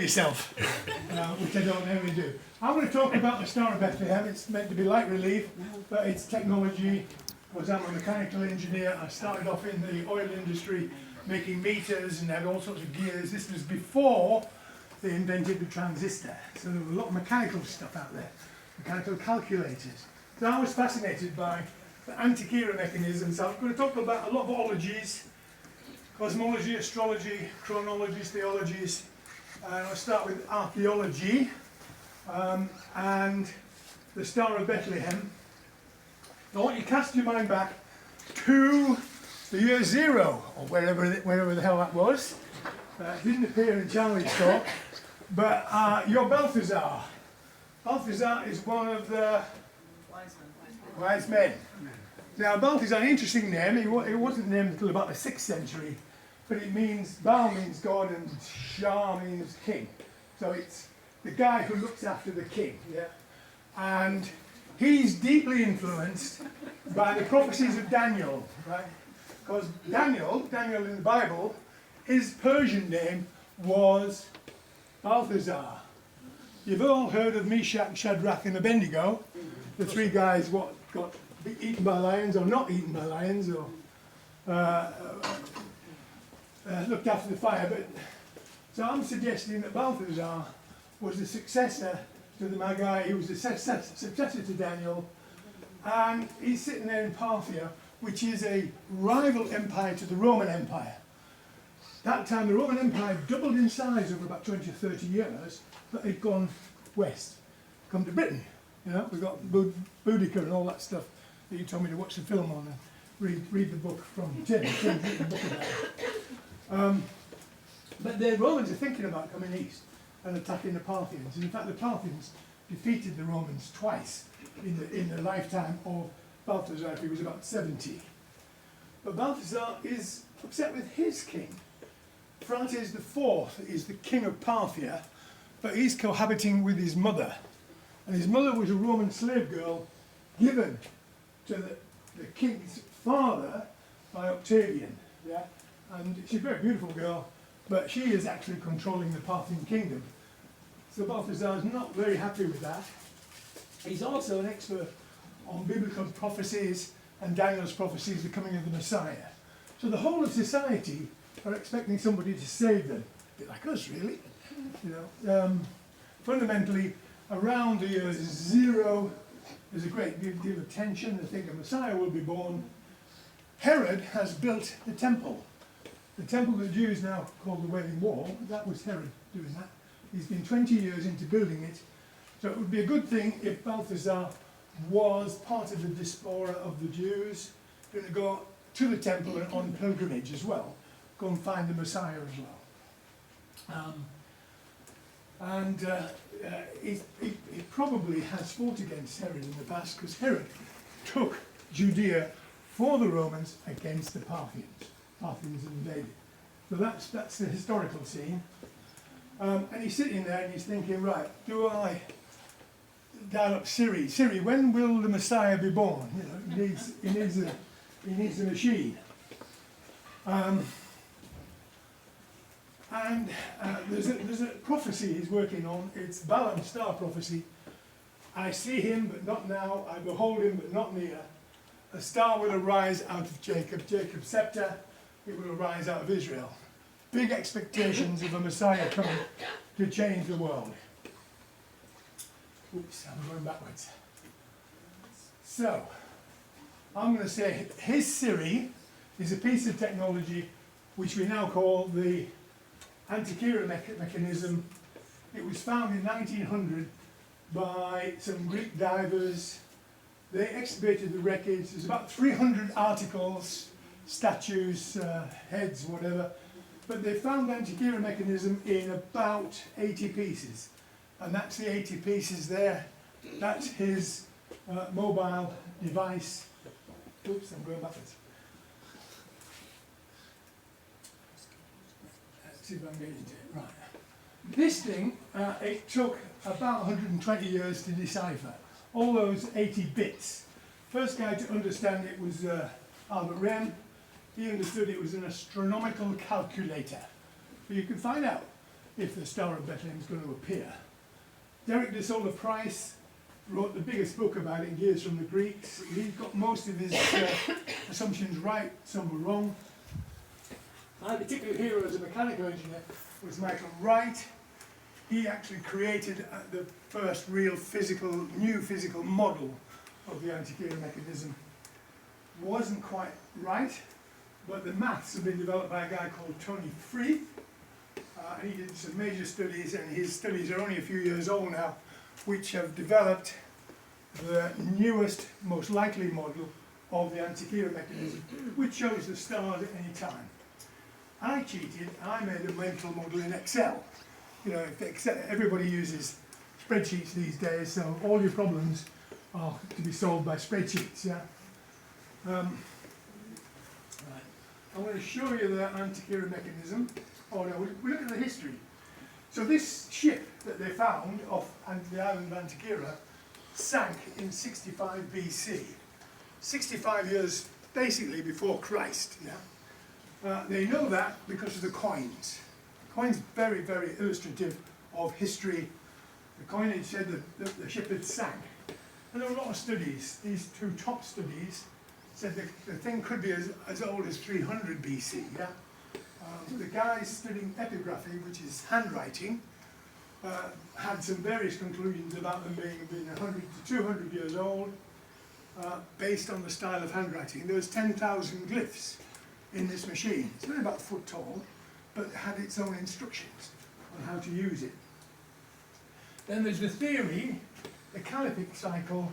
yourself, which I don't normally do. I'm going to talk about the Star of Bethlehem. It's meant to be light relief, but it's technology, because I'm a mechanical engineer. I started off in the oil industry making meters and had all sorts of gears. This was before they invented the transistor, so there was a lot of mechanical stuff out there, mechanical calculators. So I was fascinated by the Antikythera mechanism, so I'm going to talk about a lot of ologies, cosmology, astrology, chronologies, theologies, and I'll start with archaeology and the Star of Bethlehem. I want you to cast your mind back to the year 0, or wherever the hell that was. It didn't appear in Charlie's talk, but your Balthazar. Balthazar is one of the wise men. Now, Balthazar, an interesting name. He wasn't named until about the 6th century, but it means, Baal means God and Shah means king. So it's the guy who looks after the king, yeah? And he's deeply influenced by the prophecies of Daniel, right? Because Daniel in the Bible, his Persian name was Balthazar. You've all heard of Meshach, Shadrach and Abednego, the three guys what got eaten by lions or not eaten by lions, or looked after the fire. But so I'm suggesting that Balthazar was the successor to the Magi. He was the successor to Daniel, and he's sitting there in Parthia, which is a rival empire to the Roman Empire. That time the Roman Empire doubled in size over about 20 or 30 years, but it'd gone west, come to Britain. You know, we've got Boudica and all that stuff that you told me to watch the film on and read the book from Tim. Tim's written a book about it. But the Romans are thinking about coming east and attacking the Parthians. And in fact, the Parthians defeated the Romans twice in the lifetime of Balthazar. He was about 70. But Balthazar is upset with his king. Phraates IV is the king of Parthia, but he's cohabiting with his mother. And his mother was a Roman slave girl given to the king's father by Octavian. Yeah? And she's a very beautiful girl, but she is actually controlling the Parthian kingdom. So Balthazar is not very happy with that. He's also an expert on biblical prophecies and Daniel's prophecies, the coming of the Messiah. So the whole of society are expecting somebody to save them. A bit like us, really. You know, fundamentally, around the year 0, there's a great deal of tension. They think a Messiah will be born. Herod has built the temple. The temple the Jews now call the Wailing Wall. That was Herod doing that. He's been 20 years into building it. So it would be a good thing if Balthazar was part of the diaspora of the Jews, going to go to the temple and on pilgrimage as well. Go and find the Messiah as well. He probably has fought against Herod in the past, because Herod took Judea for the Romans against the Parthians. Parthians invaded. So that's the historical scene. And he's sitting there and he's thinking, right, do I dial up Siri? Siri, when will the Messiah be born? You know, he needs a machine. There's a prophecy he's working on. It's Balaam's star prophecy. I see him, but not now. I behold him, but not near. A star will arise out of Jacob. Jacob's scepter, it will arise out of Israel. Big expectations of a Messiah coming to change the world. Oops, I'm going backwards. So, I'm going to say his Siri is a piece of technology which we now call the Antikythera mechanism. It was found in 1900 by some Greek divers. They excavated the wreckage. There's about 300 articles, statues, heads, whatever. But they found the Antikythera mechanism in about 80 pieces. And that's the 80 pieces there. That's his mobile device. Oops, I'm going backwards. Let's see if I can get into it. Right. This thing, it took about 120 years to decipher. All those 80 bits. First guy to understand it was Albert Rem. He understood it was an astronomical calculator. But you can find out if the Star of Bethlehem is going to appear. Derek de Solla Price wrote the biggest book about it, Gears from the Greeks. He got most of his assumptions right, some were wrong. My particular hero as a mechanical engineer was Michael Wright. He actually created the first real new physical model of the Antikythera mechanism. Wasn't quite right, but the maths have been developed by a guy called Tony Free. And he did some major studies, and his studies are only a few years old now, which have developed the newest, most likely model of the Antikythera mechanism, which shows the stars at any time. I cheated, I made a mental model in Excel. You know, everybody uses spreadsheets these days, so all your problems are to be solved by spreadsheets, yeah? Right. I'm going to show you the Antikythera mechanism. Oh no, we look at the history. So this ship that they found off the island of Antikythera sank in 65 BC. 65 years basically before Christ, yeah? They know that because of the coins. The coins very, very illustrative of history. The coinage said that the ship had sank. And there were a lot of studies. These two top studies said that the thing could be as old as 300 BC, yeah? The guys studying epigraphy, which is handwriting, had some various conclusions about them being 100 to 200 years old, based on the style of handwriting. There was 10,000 glyphs in this machine. It's only about a foot tall, but it had its own instructions on how to use it. Then there's the theory, the Caliphate cycle,